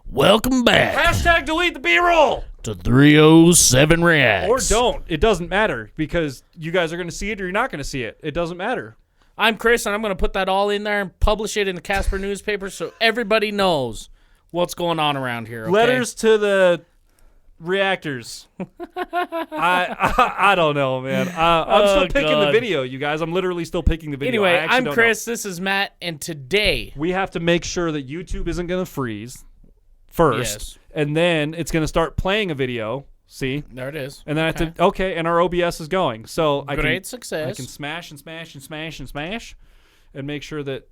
Welcome back. Hashtag delete the B-roll. To 307 Reacts. Or don't. It doesn't matter because you guys are going to see it or you're not going to see it. It doesn't matter. I'm Chris, and I'm going to put that all in there and publish it in the Casper newspaper so everybody knows what's going on around here. Okay? Letters to the reactors. I don't know, man. I'm still picking the video, you guys. I'm literally still picking the video. Anyway, I'm Chris. This is Matt, and today we have to make sure that YouTube isn't going to freeze first, and then it's going to start playing a video. See, there it is. And then I have to and our OBS is going. So Great success. I can smash and smash and smash and smash, and make sure that.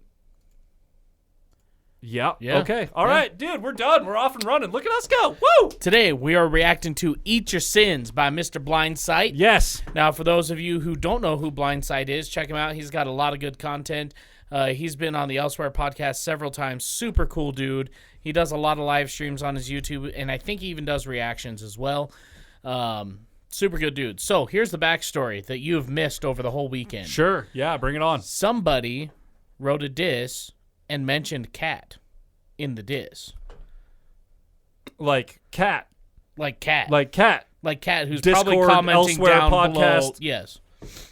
Yeah. Okay. All right, dude. We're done. We're off and running. Look at us go. Woo! Today we are reacting to "Eat Your Sins" by Mr. Blindsight. Yes. Now, for those of you who don't know who Blindsight is, check him out. He's got a lot of good content. He's been on the Elsewhere podcast several times. Super cool dude. He does a lot of live streams on his YouTube, and I think he even does reactions as well. Super good dude. So here's the backstory that you have missed over the whole weekend. Sure. Yeah, bring it on. Somebody wrote a diss and mentioned cat in the diss. Like cat. Like cat. Like cat. Like cat, who's Discord, probably commenting Elsewhere down podcast. below. Yes.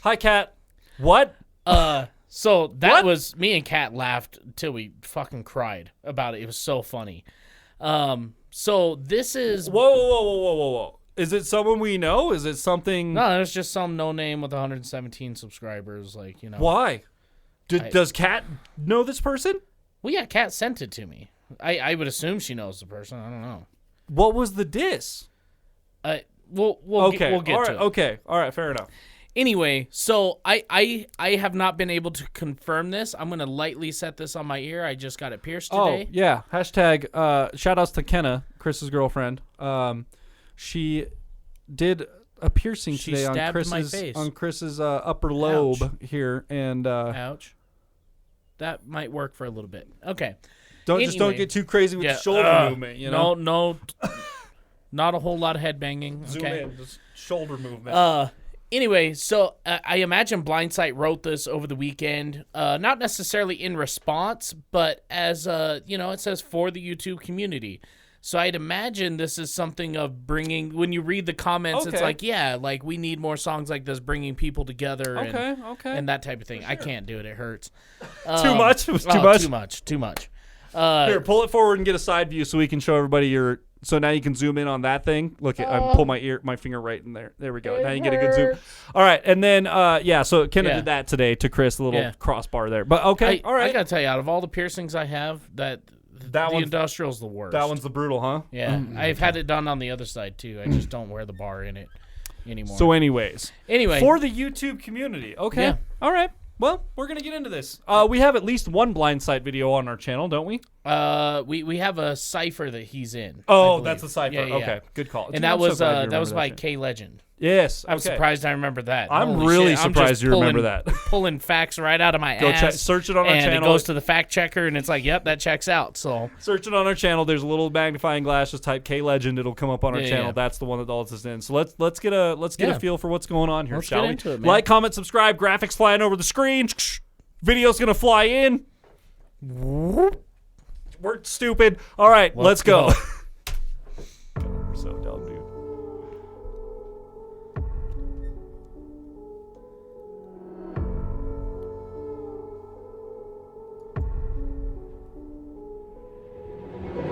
Hi, cat. What? So that was, me and Kat laughed till we fucking cried about it. It was so funny. So this is... Whoa. Is it someone we know? Is it something... No, it's just some no-name with 117 subscribers, like, you know. Why? Does Kat know this person? Well, yeah, Kat sent it to me. I would assume she knows the person. I don't know. What was the diss? We'll get to it. Okay. All right, fair enough. Anyway, so I have not been able to confirm this. I'm going to lightly set this on my ear. I just got it pierced today. Oh, yeah. Hashtag, shout outs to Kenna, Chris's girlfriend. She did a piercing today on Chris's upper lobe here. And ouch. That might work for a little bit. Okay. Just don't get too crazy with the shoulder movement, you know? No. Not a whole lot of head banging. Zoom in, just shoulder movement. Anyway, so I imagine Blindsight wrote this over the weekend, not necessarily in response, but as, it says for the YouTube community. So I'd imagine this is something of bringing, when you read the comments, it's like, we need more songs like this, bringing people together and that type of thing. Sure. I can't do it. It hurts. Too much? It was too much? Too much. Here, pull it forward and get a side view so we can show everybody your... So now you can zoom in on that thing. Look, I pull my finger right in there. There we go. Now you get a good zoom. All right, and then so Kenna did that today to Chris, a little crossbar there. But okay, all right. I gotta tell you, out of all the piercings I have, the industrial's the worst. That one's the brutal, huh? Yeah, I've had it done on the other side too. I just don't wear the bar in it anymore. So, anyway, for the YouTube community, okay, all right. Well, we're going to get into this. We have at least one Blindsight video on our channel, don't we? We have a cipher that he's in. Oh, that's a cipher. Yeah. Okay, good call. And that was by K Legend. Yes. I'm surprised I remember that. I'm really surprised you remember that. Pulling facts right out of my ass. Search it on our channel. And it goes to the fact checker, and it's like, yep, that checks out. So search it on our channel. There's a little magnifying glass. Just type K Legend. It'll come up on our channel. Yeah. That's the one that all this is in. So let's get a feel for what's going on here, shall we? It, like, comment, subscribe. Graphics flying over the screen. Video's gonna fly in. We're stupid. All right, let's go. We're so dumb, dude.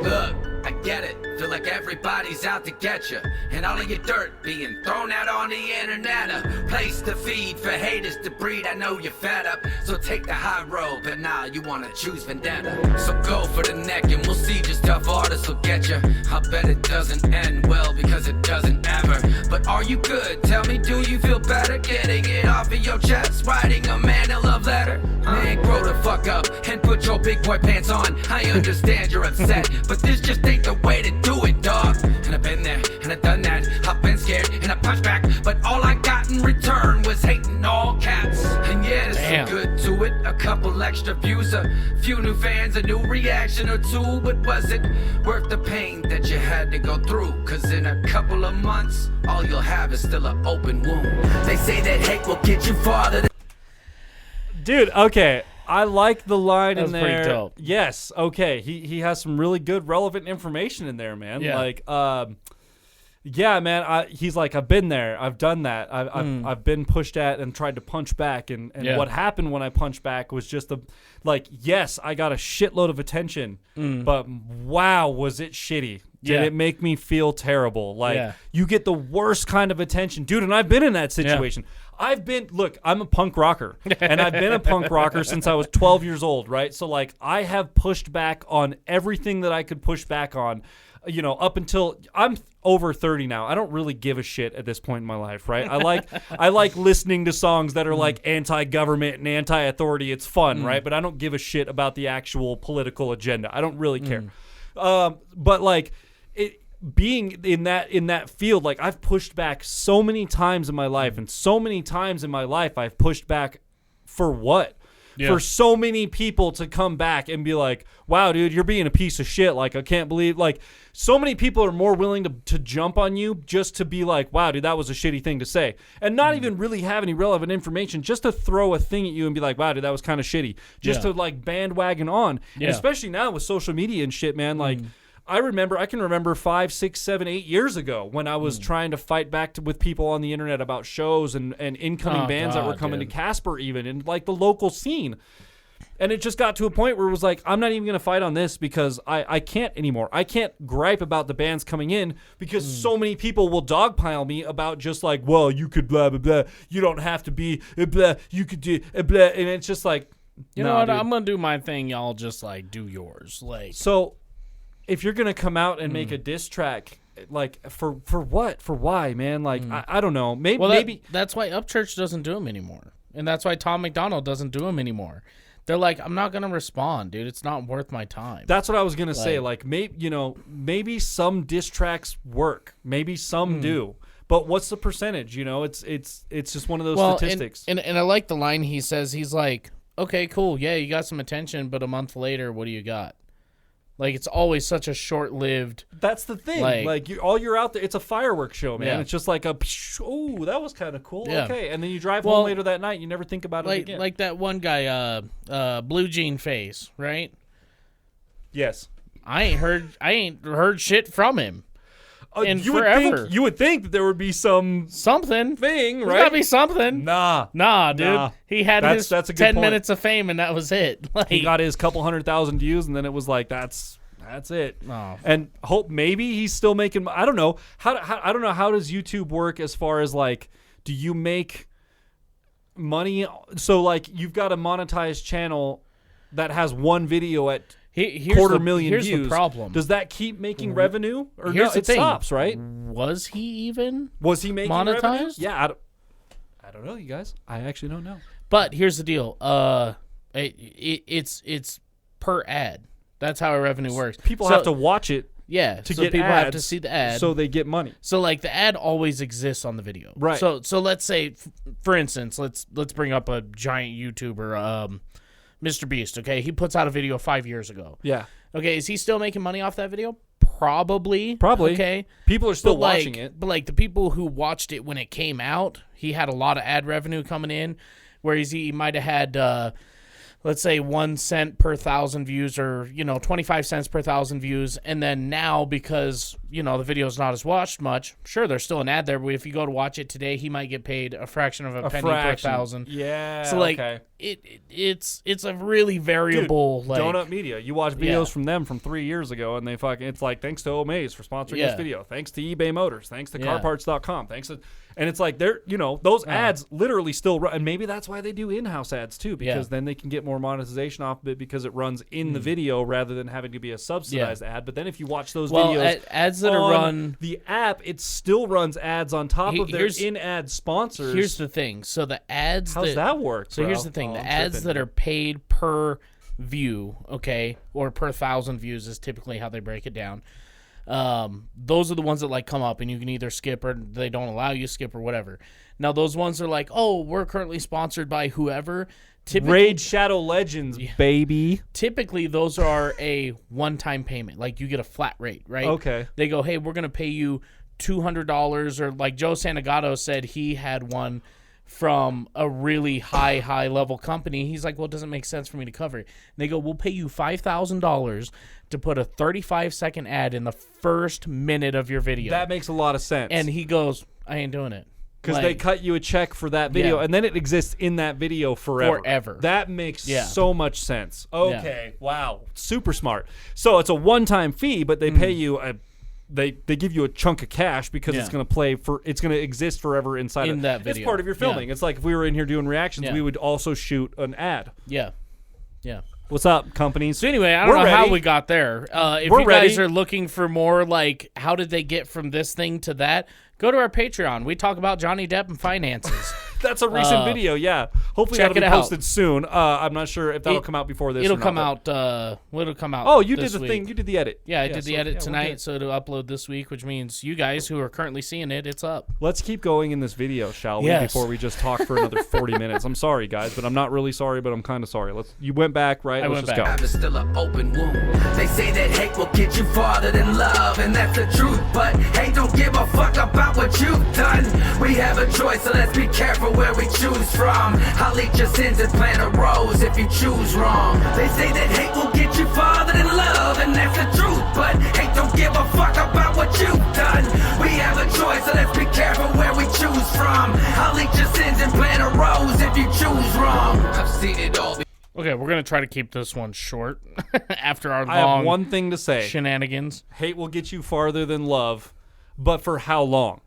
Look, I get it. Feel like everybody's out to get you, and all of your dirt being thrown out on the internet. A place to feed for haters to breed. I know you're fed up, so take the high road, but now you wanna choose vendetta. So go for the neck, and we'll see just tough artists will get you. I bet it doesn't end well, because it doesn't ever. But are you good? Tell me, do you feel better getting it off of your chest, writing a man a love letter? Man, grow the fuck up and put your big boy pants on. I understand you're upset, but this just ain't the way to do it, dog. And I've been there, and I've done that. I've been scared, and I punched back, but all I got in return was hating all caps. And yeah, there's some good to it. A couple extra views, a few new fans, a new reaction or two. But was it worth the pain that you had to go through? Cause in a couple of months, all you'll have is still an open wound. They say that hate will get you farther. Dude, okay. I like the line in there. Pretty dope. Yes. Okay. He has some really good, relevant information in there, man. Yeah. Like, yeah, man. He's like, I've been there. I've done that. I've been pushed at and tried to punch back. And what happened when I punched back was just yes, I got a shitload of attention, but wow, was it shitty. Did it make me feel terrible? Like, you get the worst kind of attention. Dude, and I've been in that situation. Look, I'm a punk rocker, and I've been a punk rocker since I was 12 years old, right? So, like, I have pushed back on everything that I could push back on, up until I'm over 30 now. I don't really give a shit at this point in my life, right? I like listening to songs that are like anti-government and anti-authority. It's fun, right? But I don't give a shit about the actual political agenda. I don't really care. But like being in that field, like I've pushed back so many times in my life, and so many times in my life I've pushed back for what? For so many people to come back and be like, wow, dude, you're being a piece of shit. Like, I can't believe, like, so many people are more willing to jump on you just to be like, wow, dude, that was a shitty thing to say. And not even really have any relevant information, just to throw a thing at you and be like, wow, dude, that was kind of shitty. Just to, like, bandwagon on. And especially now with social media and shit, man, like, I can remember 5, 6, 7, 8 years ago when I was trying to fight back with people on the internet about shows and incoming bands that were coming to Casper, even in like the local scene. And it just got to a point where it was like, I'm not even going to fight on this because I can't anymore. I can't gripe about the bands coming in because so many people will dogpile me about just like, well, you could blah, blah, blah. You don't have to be blah. You could do blah. And it's just like, you know what? Dude. I'm going to do my thing. Y'all just like do yours. Like, so if you're going to come out and make a diss track, like for what? For why, man? Like, I don't know. Maybe that's why Upchurch doesn't do them anymore. And that's why Tom McDonald doesn't do them anymore. They're like, I'm not going to respond, dude. It's not worth my time. That's what I was going to say. Like, maybe some diss tracks work. Maybe some do. But what's the percentage? It's just one of those statistics. And I like the line he says. He's like, okay, cool. Yeah, you got some attention, but a month later, what do you got? Like, it's always such a short-lived... That's the thing. Like you're out there, it's a fireworks show, man. It's just like oh, that was kind of cool. Yeah. Okay. And then you drive home later that night, and you never think about it again. Like that one guy, Blue Jean Face, right? Yes. I ain't heard shit from him. You would think that there would be something, right? There's gotta be something. Nah, dude. Nah. He had his 10 minutes of fame, and that was it. Like, he got his couple 100,000 views, and then it was like, that's it. Oh. And hope maybe he's still making. I don't know I don't know how does YouTube work as far as like, do you make money? So like, you've got a monetized channel that has one video at 250,000 views. Here's the problem. Does that keep making revenue? Or no, it stops, right? Was he making monetized? Revenue? Yeah, I don't know, you guys. I actually don't know. But here's the deal. It's per ad. That's how our revenue works. People have to watch it. Yeah, to get people ads, have to see the ad, so they get money. So like the ad always exists on the video, right? So let's say, for instance, let's bring up a giant YouTuber, Mr. Beast, okay? He puts out a video 5 years ago. Yeah. Okay, is he still making money off that video? Probably. Okay. People are still watching it. But like the people who watched it when it came out, he had a lot of ad revenue coming in, whereas he might have had, let's say 1 cent per 1,000 views, or 25 cents per 1,000 views, and then now because the video's not as watched much, sure, there's still an ad there, but if you go to watch it today, he might get paid a fraction of a penny per 1,000. Yeah. So like it's a really variable. Dude, like Donut Media, you watch videos from them from 3 years ago, and it's like, thanks to Omaze for sponsoring this video, thanks to eBay Motors, thanks to CarParts.com, thanks to. And it's like they're, those ads literally still run, and maybe that's why they do in-house ads too, because then they can get more monetization off of it because it runs in the video rather than having to be a subsidized ad. But then if you watch those videos, ads that are run the app, it still runs ads on top of their in-ad sponsors. Here's the thing: so the ads, how's that work? So here's the thing: the ads that are paid per view, okay, or per 1,000 views is typically how they break it down. Those are the ones that like come up and you can either skip or they don't allow you to skip or whatever. Now those ones are like, oh, we're currently sponsored by whoever. Raid Shadow Legends, baby. Typically those are a one-time payment. Like you get a flat rate, right? Okay. They go, hey, we're going to pay you $200, or like Joe Santagato said he had one from a really high level company. He's like, well, it doesn't make sense for me to cover it. And they go, we'll pay you $5,000 to put a 35-second ad in the first minute of your video. That makes a lot of sense. And he goes, I ain't doing it. Because they cut you a check for that video, and then it exists in that video forever. Forever. That makes so much sense. Okay, wow, super smart. So it's a one-time fee, but they pay you they give you a chunk of cash because it's going to exist forever inside of that video. It's part of your filming. It's like if we were in here doing reactions, we would also shoot an ad. Yeah. What's up, companies? So anyway, I don't know how we got there. If you guys are looking for more, like, how did they get from this thing to that, go to our Patreon. We talk about Johnny Depp and finances. That's a recent video, yeah. Hopefully that'll be posted soon. I'm not sure if that'll come out before this. It'll come out. It'll come out. Oh, you did this the week. thing. You did the edit. Yeah, I did the edit tonight, so it'll upload this week, which means you guys who are currently seeing it, it's up. Let's keep going in this video, shall we? Yes. Before we just talk for another 40 minutes. I'm sorry, guys, but I'm not really sorry, but I'm kind of sorry. You went back, right? Let's just go. It's still an open wound. They say that hate will get you farther than love, and that's the truth. But hate don't give a fuck about what you've done. We have a choice, so let's be careful where we choose from. I'll eat your sins and plant a rose if you choose wrong. They say that hate will get you farther than love, and that's the truth. But hate don't give a fuck about what you've done. We have a choice, so let's be careful where we choose from. I'll eat your sins and plant a rose if you choose wrong. I've seen it all. Okay, we're going to try to keep this one short after our long I have one thing to say. Shenanigans. Hate will get you farther than love, but for how long?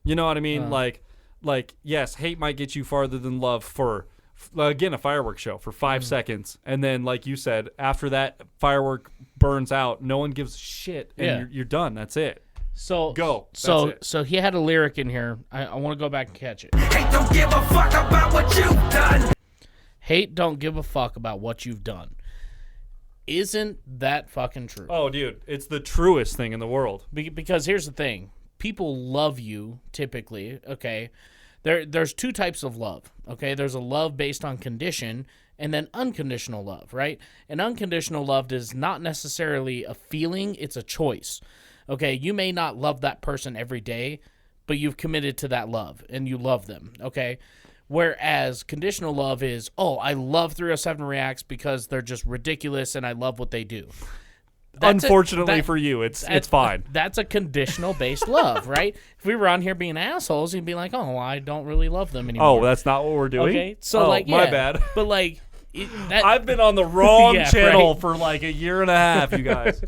You know what I mean? Like, yes, hate might get you farther than love for, again, a fireworks show for 5 seconds. And then, like you said, after that firework burns out, no one gives a shit, and you're done. That's it. So go. So he had a lyric in here. I want to go back and catch it. Hate don't give a fuck about what you've done. Hate don't give a fuck about what you've done. Isn't that fucking true? Oh, dude, it's the truest thing in the world. Because here's the thing. People love you, typically, okay? There's two types of love, okay? There's a love based on condition and then unconditional love, right? And unconditional love is not necessarily a feeling, it's a choice, okay? You may not love that person every day, but you've committed to that love and you love them, okay? Whereas conditional love is, oh, I love 307 Reacts because they're just ridiculous and I love what they do. Unfortunately for you, it's fine. That's a conditional-based love, right? If we were on here being assholes, you'd be like, oh, well, I don't really love them anymore. Oh, that's not what we're doing? Okay, so my bad. But like... I've been on the wrong channel for like a year and a half, you guys.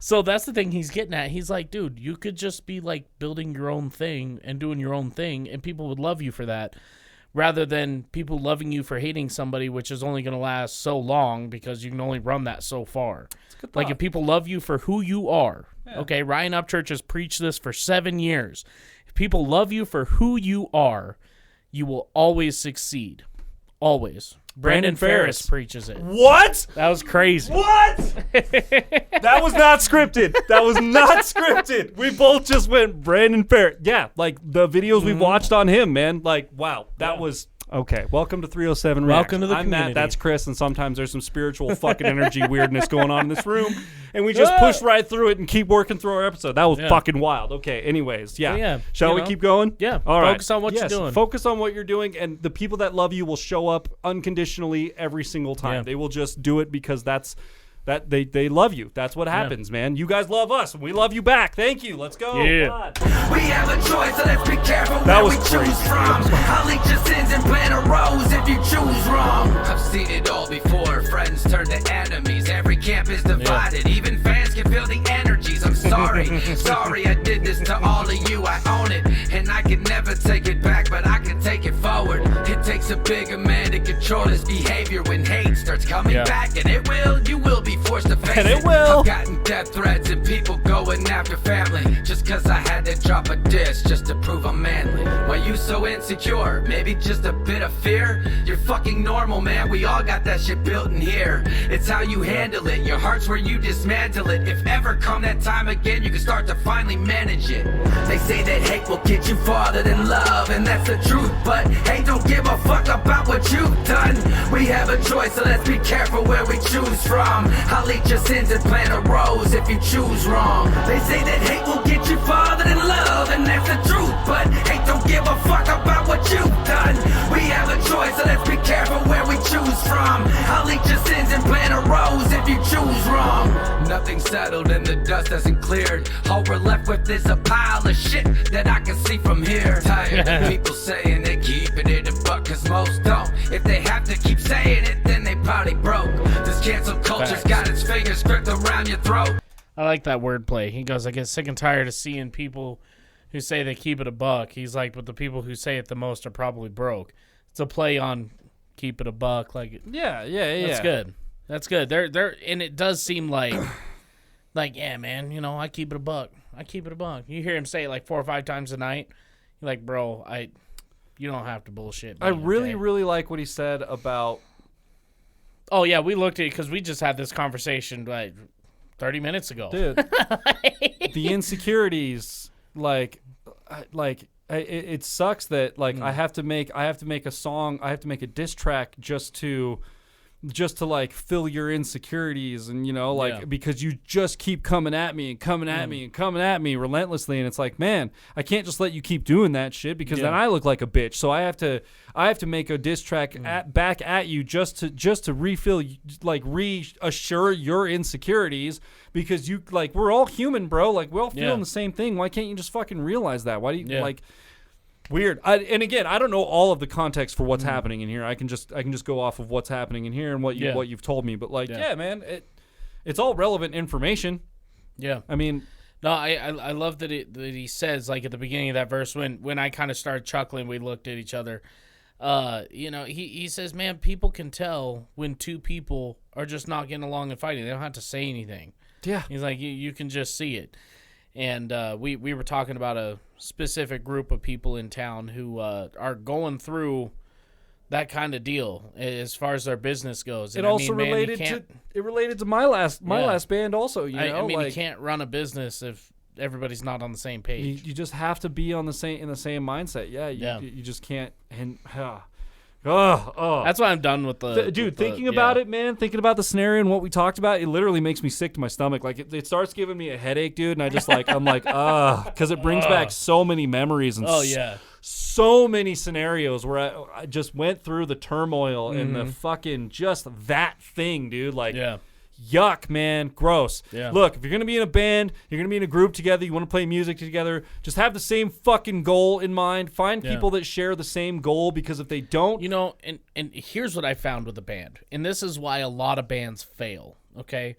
So that's the thing he's getting at. He's like, dude, you could just be like building your own thing and doing your own thing, and people would love you for that. Rather than people loving you for hating somebody, which is only going to last so long because you can only run that so far. Like, if people love you for who you are, okay, Ryan Upchurch has preached this for 7 years. If people love you for who you are, you will always succeed. Always. Brandon Ferris preaches it. What? That was crazy. What? That was not scripted. That was not scripted. We both just went Brandon Ferris. Yeah, like the videos we've watched on him, man. Like, wow, that was... Okay, welcome to 307 Reacts. Welcome to the community. I'm Matt, that's Chris, and sometimes there's some spiritual fucking energy weirdness going on in this room, and we just push right through it and keep working through our episode. That was fucking wild. Okay, anyways, Shall we keep going? Yeah, all right. Focus on what you're doing. Focus on what you're doing, and the people that love you will show up unconditionally every single time. Yeah. They will just do it because they love you. That's what happens, man. You guys love us, and we love you back. Thank you. Let's go. Yeah. We have a choice, so let's be careful where we choose from. I'll eat your sins and plant a rose if you choose wrong. I've seen it all before. Friends turn to enemies. Every camp is divided. Even fans can feel the energies. I'm sorry. Sorry I did this to all of you. I own it, and I can never take it back, but I can take it forward. It takes a bigger man to control his behavior when hate starts coming back, and you will be forced to face it. I've gotten death threats and people going after family just cause I had to drop a diss just to prove I'm manly. Why you so insecure? Maybe just a bit of fear? You're fucking normal, man. We all got that shit built in here. It's how you handle it. Your heart's where you dismantle it. If ever come that time again, you can start to finally manage it. They say that hate will get you farther than love, and that's the truth. But hate don't give a fuck about what you've done. We have a choice, so let's be careful where we choose from. I'll eat your sins and plant a rose if you choose wrong. They say that hate will get you farther than love, and that's the truth. But hate don't give a fuck about what you've done. We settled and the dust hasn't cleared. All we're left with is a pile of shit that I can see from here. Tired of people saying they keeping it a buck, cause most don't. If they have to keep saying it, then they probably broke. This cancel culture's got its fingers gripped around your throat. I like that wordplay. He goes, I get sick and tired of seeing people who say they keep it a buck. He's like, but the people who say it the most are probably broke. It's a play on keep it a buck. Like, yeah. That's good. That's good. They're and it does seem like yeah, man, you know, I keep it a buck. I keep it a buck. You hear him say it like 4 or 5 times a night. You're like, bro, you don't have to bullshit me, I really like what he said about. Oh yeah, we looked at it because we just had this conversation like 30 minutes ago, dude. The insecurities, it sucks that I have to make a song, I have to make a diss track just to like fill your insecurities, and you know, because you just keep coming at me and coming at me and coming at me relentlessly, and it's like, man, I can't just let you keep doing that shit because then I look like a bitch. So I have to make a diss track back at you just to refill, like reassure your insecurities, because you we're all human, bro. Like, we're all feeling the same thing. Why can't you just fucking realize that? Why do you Weird. And again, I don't know all of the context for what's happening in here. I can just go off of what's happening in here and what you've told me. But man, it's all relevant information. Yeah. I mean, no, I love that he says, like, at the beginning of that verse, when I kind of started chuckling, we looked at each other. You know, he says, man, people can tell when two people are just not getting along and fighting. They don't have to say anything. Yeah. He's like, you can just see it. And we were talking about a specific group of people in town who are going through that kind of deal as far as their business goes. And it also related to my last band also. I mean, you can't run a business if everybody's not on the same page. You just have to be in the same mindset. You just can't. And that's why I'm done with the dude. Thinking about it, man. Thinking about the scenario and what we talked about, it literally makes me sick to my stomach. Like, it starts giving me a headache, dude. And I just I'm like, because it brings back so many memories and so many scenarios where I just went through the turmoil and the fucking just that thing, dude. Like, yuck, man. Gross. Yeah. Look, if you're going to be in a band, you're going to be in a group together, you want to play music together, just have the same fucking goal in mind. Find people that share the same goal, because if they don't... You know, and here's what I found with a band, and this is why a lot of bands fail, okay?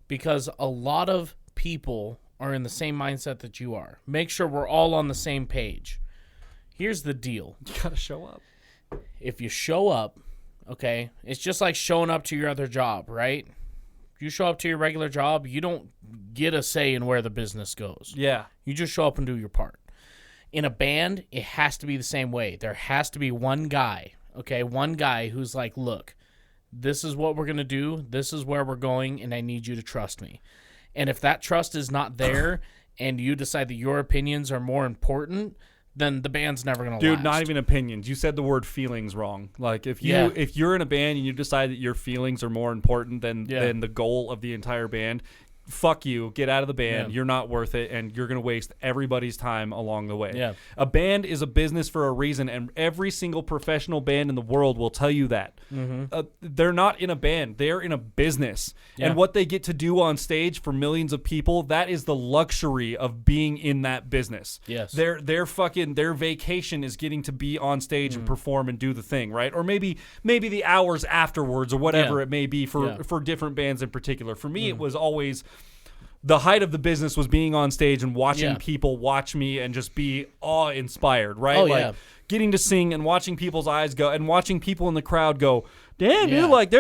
Because a lot of people are in the same mindset that you are. Make sure we're all on the same page. Here's the deal. You got to show up. If you show up, okay, it's just like showing up to your other job, right? You show up to your regular job, you don't get a say in where the business goes. Yeah. You just show up and do your part. In a band, it has to be the same way. There has to be one guy, okay, who's like, look, this is what we're going to do, this is where we're going, and I need you to trust me. And if that trust is not there and you decide that your opinions are more important, then the band's never going to last. Dude, not even opinions. You said the word feelings wrong. Like, if you're in a band and you decide that your feelings are more important than the goal of the entire band, fuck you, get out of the band. You're not worth it, and you're going to waste everybody's time along the way. Yeah. A band is a business for a reason, and every single professional band in the world will tell you that. They're not in a band. They're in a business. Yeah. And what they get to do on stage for millions of people, that is the luxury of being in that business. Yes. Their vacation is getting to be on stage and perform and do the thing, right? Or maybe the hours afterwards, or whatever it may be for different bands in particular. For me, it was always... The height of the business was being on stage and watching people watch me and just be awe-inspired, right? Getting to sing and watching people's eyes go, and watching people in the crowd go, damn, dude, like,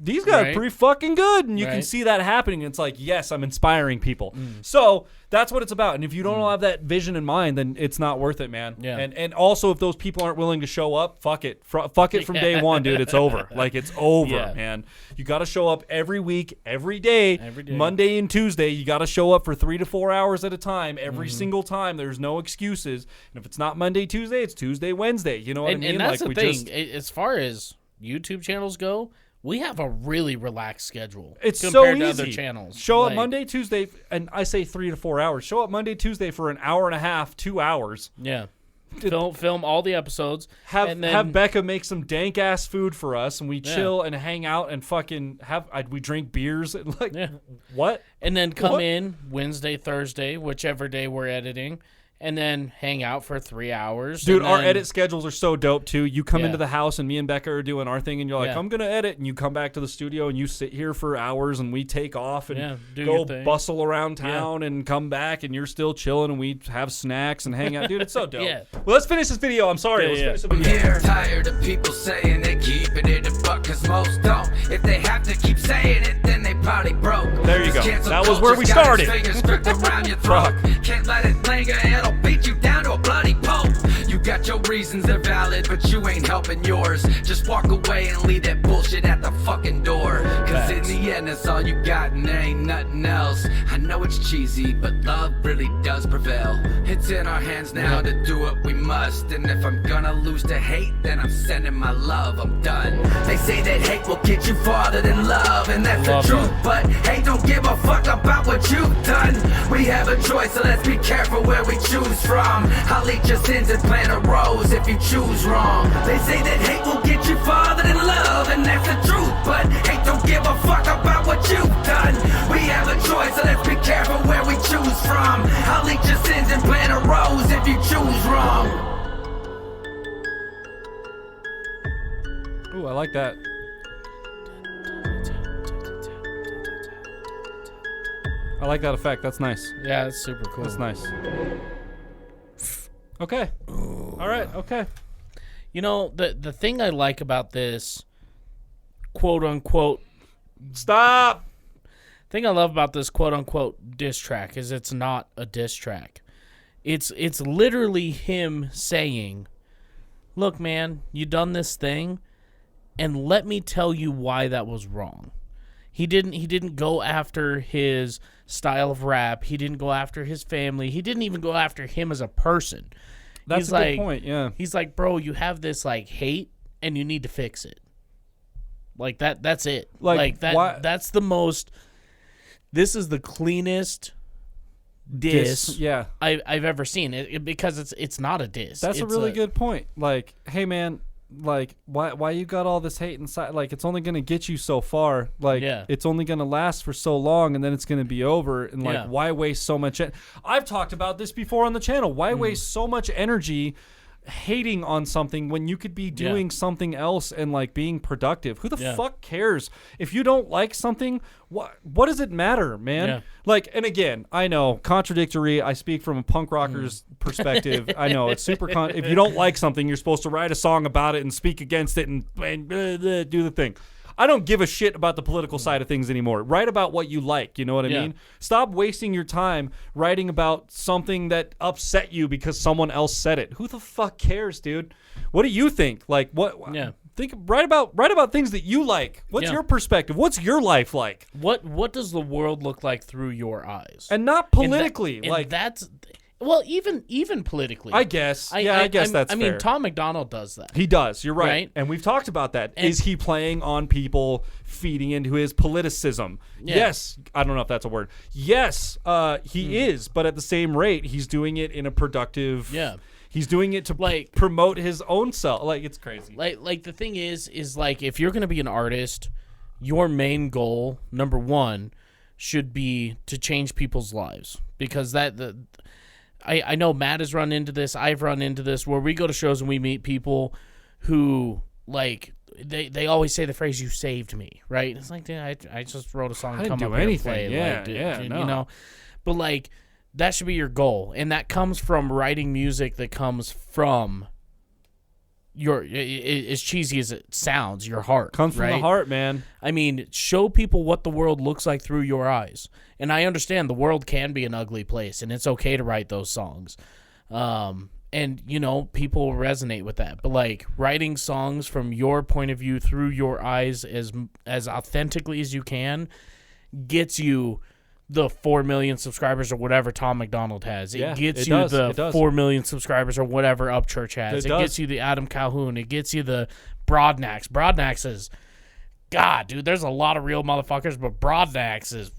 these guys are pretty fucking good. And you can see that happening. And it's like, yes, I'm inspiring people. So that's what it's about. And if you don't have that vision in mind, then it's not worth it, man. Yeah. And also, if those people aren't willing to show up, fuck it. Fuck it from day one, dude. It's over. Like, it's over, man. You got to show up every week, every day. Monday and Tuesday, you got to show up for 3 to 4 hours at a time, every single time. There's no excuses. And if it's not Monday, Tuesday, it's Tuesday, Wednesday. You know what I mean? And that's the thing. As far as YouTube channels go, we have a really relaxed schedule. It's compared so to easy. Other channels. Show up Monday, Tuesday, and I say 3 to 4 hours. Show up Monday, Tuesday for an hour and a half, 2 hours. Yeah. Film all the episodes. Have Becca make some dank ass food for us, and we chill and hang out and fucking we drink beers and what? And then come in Wednesday, Thursday, whichever day we're editing, and then hang out for 3 hours. Dude, our edit schedules are so dope too. You come into the house and me and Becca are doing our thing, and you're like, I'm gonna edit, and you come back to the studio and you sit here for hours, and we take off and go bustle around town and come back, and you're still chilling, and we have snacks and hang out. Dude, it's so dope. Well, let's finish this video. I'm sorry. Let's finish the video. I'm tired of people saying they keeping it a buck, cause most don't. If they have to keep saying it, then they probably broke. There you go. That was where we started. Can't let it linger, it'll beat you down to a bloody pulp. You got your reasons, they're valid, but you ain't helping yours. Just walk away and leave that bullshit at the fucking door. Cause in the end, that's all you got and there ain't nothing else. I know it's cheesy, but love really does prevail. It's in our hands now to do what we must. And if I'm gonna lose to hate, then I'm sending my love, I'm done. They say that hate will get you farther than love, and that's the truth. But hate don't give a fuck about what you've done. We have a choice, so let's be careful where we choose from. I'll eat your sins and plant a rose if you choose wrong. They say that hate will get you farther than love, and that's the truth. But hate don't give a fuck about what you've done. We have a choice, so let's be careful where we choose from. I'll eat your sins and plant a rose if you choose wrong. Ooh, I like that. I like that effect. That's nice. Yeah, that's super cool. That's nice. Okay. All right. Okay. You know, the thing I like about this quote unquote stop thing I love about this quote unquote diss track is it's not a diss track. It's literally him saying, "Look, man, you done this thing, and let me tell you why that was wrong." He didn't go after his style of rap. He didn't go after his family. He didn't even go after him as a person. That's a good point, yeah. He's like, bro, you have this like hate and you need to fix it. Like that's it. Like that that's the most, this is the cleanest diss I've ever seen. Because it's not a diss. That's a really good point. Like, hey man, like why you got all this hate inside? Like, it's only gonna get you so far. Like, it's only gonna last for so long, and then it's gonna be over. And like, why waste so much? I've talked about this before on the channel. Why waste so much energy hating on something when you could be doing something else and like being productive? Who the fuck cares if you don't like something? What does it matter, man? Like, and again, I know, contradictory. I speak from a punk rocker's perspective. I know it's super if you don't like something, you're supposed to write a song about it and speak against it and do the thing. I don't give a shit about the political side of things anymore. Write about what you like, you know what I mean? Stop wasting your time writing about something that upset you because someone else said it. Who the fuck cares, dude? What do you think? Like, what? Write about things that you like. What's your perspective? What's your life like? What does the world look like through your eyes? And not politically. And that's well, even politically. I guess. I guess that's fair. I mean, Tom McDonald does that. He does. You're right. And we've talked about that. Is he playing on people feeding into his politicism? Yes. I don't know if that's a word. Yes, he is. But at the same rate, he's doing it in a productive... He's doing it to promote his own self. Like, it's crazy. Like the thing is like, if you're going to be an artist, your main goal, number one, should be to change people's lives. Because I know Matt has run into this. I've run into this where we go to shows and we meet people who, like, they always say the phrase, "You saved me," right? It's like, dude, I just wrote a song. I didn't do anything. You know? But, like, that should be your goal. And that comes from writing music that comes from your, as cheesy as it sounds, your heart. Comes from the heart, man. I mean, show people what the world looks like through your eyes. And I understand the world can be an ugly place, and it's okay to write those songs. And, you know, people resonate with that. But, like, writing songs from your point of view through your eyes as authentically as you can gets you the 4 million subscribers or whatever Tom McDonald has. It gets you the 4 million subscribers or whatever Upchurch has. It gets you the Adam Calhoun. It gets you the Broadnax. Broadnax is, God, dude, there's a lot of real motherfuckers, but Broadnax is,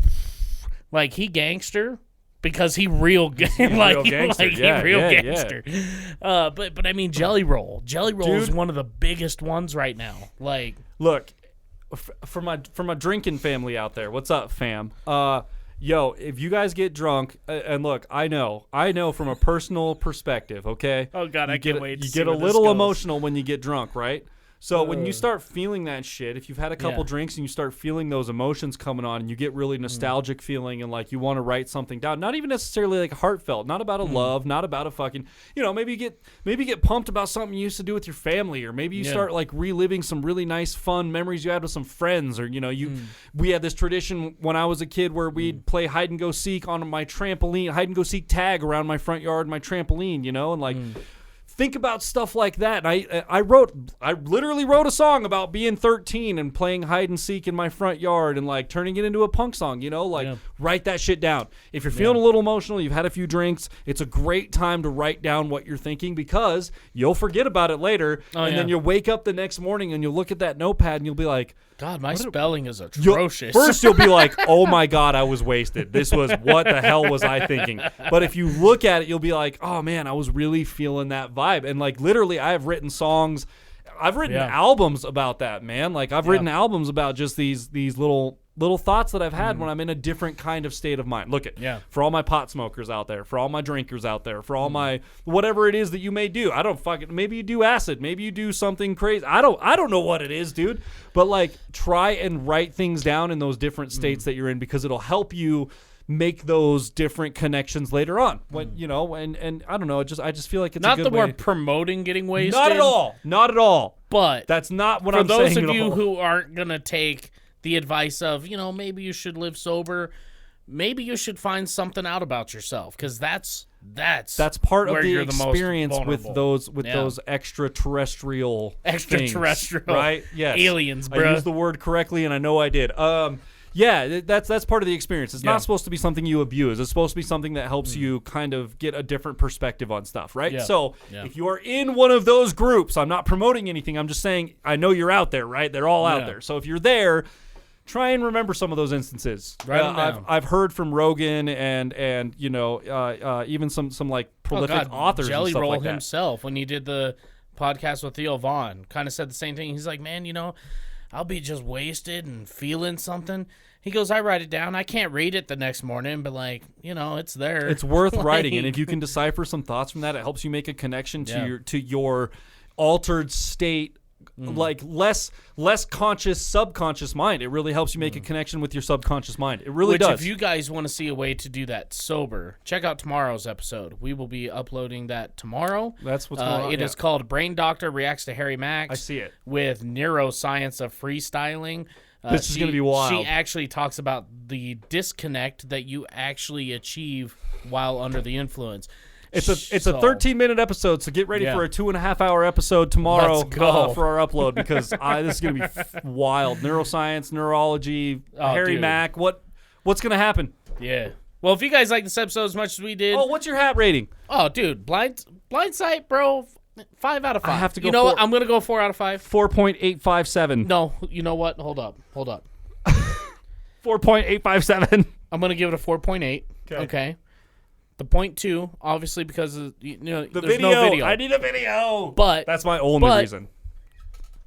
like, he gangster, because he real gangster. But I mean, Jelly Roll is one of the biggest ones right now. Like, look, for my drinking family out there, what's up, fam? Yo, if you guys get drunk, and look, I know from a personal perspective, okay? Oh God, I can't wait. You get a little emotional when you get drunk, right? So when you start feeling that shit, if you've had a couple drinks and you start feeling those emotions coming on and you get really nostalgic feeling and like you want to write something down, not even necessarily like heartfelt, not about a love, not about a fucking, maybe you get pumped about something you used to do with your family, or maybe you start like reliving some really nice fun memories you had with some friends, or we had this tradition when I was a kid where we'd play hide and go seek on my trampoline, hide and go seek tag around my front yard, my trampoline, and like think about stuff like that. And I literally wrote a song about being 13 and playing hide and seek in my front yard and like turning it into a punk song, write that shit down. If you're feeling a little emotional, you've had a few drinks, it's a great time to write down what you're thinking, because you'll forget about it later. Then you'll wake up the next morning and you'll look at that notepad and you'll be like, God, my spelling is atrocious. First, you'll be like, oh my God, I was wasted. What the hell was I thinking? But if you look at it, you'll be like, oh man, I was really feeling that vibe. And like literally, I have written songs. I've written albums about that, man. Like I've written albums about just these little thoughts that I've had when I'm in a different kind of state of mind. Look for all my pot smokers out there, for all my drinkers out there, for all my whatever it is that you may do. Maybe you do acid, maybe you do something crazy. I don't know what it is, dude. But like try and write things down in those different states that you're in, because it'll help you make those different connections later on. When and I don't know, I just feel like it's not a good that way. we're promoting getting wasted. Not at all. But that's not what I'm saying. For those of you who aren't gonna take the advice of, maybe you should live sober, maybe you should find something out about yourself, because that's part of where the you're experience the most with those extraterrestrial things, right? Yes, aliens, bro. I used the word correctly, and I know I did. That's part of the experience. It's not supposed to be something you abuse. It's supposed to be something that helps you kind of get a different perspective on stuff, right? Yeah. So if you are in one of those groups, I'm not promoting anything. I'm just saying I know you're out there, right? They're all out there. So if you're there, try and remember some of those instances. I've heard from Rogan and even some like prolific authors Jelly and stuff Roll like that. himself, when he did the podcast with Theo Vaughn, kind of said the same thing. He's like, man, I'll be just wasted and feeling something. He goes, I write it down. I can't read it the next morning, but like, it's there. It's worth writing, and if you can decipher some thoughts from that, it helps you make a connection to your altered state. Like less conscious, subconscious mind. It really helps you make a connection with your subconscious mind. It really does. If you guys want to see a way to do that sober, check out tomorrow's episode. We will be uploading that tomorrow. That's what's going on. It is called Brain Doctor Reacts to Harry Max. I see it. With neuroscience of freestyling. This is going to be wild. She actually talks about the disconnect that you actually achieve while under the influence. It's a 13-minute episode, so get ready for a 2.5-hour episode tomorrow for our upload, because this is going to be wild. Neuroscience, neurology, Harry Mack. What's going to happen? Yeah. Well, if you guys like this episode as much as we did. Oh, what's your hat rating? Oh, dude, Blindsight, bro. 5 out of 5. I have to go. You know what? I'm going to go 4 out of 5. 4.857. No, you know what? Hold up. 4.857. I'm going to give it a 4.8. Okay. The 0.2, obviously, because there's no video. I need a video. But that's my only reason.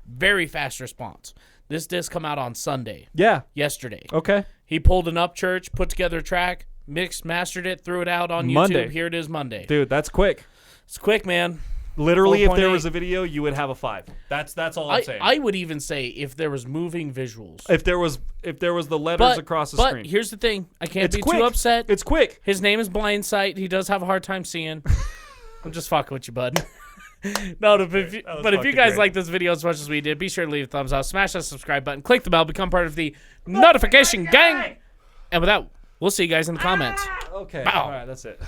Very fast response. This disc come out on Sunday. Yeah. Yesterday. Okay. He pulled an Upchurch, put together a track, mixed, mastered it, threw it out on YouTube. Monday. Here it is Monday. Dude, that's quick. It's quick, man. Literally, if there was a video, you would have a 5. That's all I'm saying. I would even say if there was moving visuals. If there was the letters across the screen. But here's the thing. I can't be too upset. It's quick. His name is Blindsight. He does have a hard time seeing. I'm just fucking with you, bud. No, but if you guys like this video as much as we did, be sure to leave a thumbs up, smash that subscribe button, click the bell, become part of the notification gang. And with that, we'll see you guys in the comments. Okay. Bow. All right, that's it.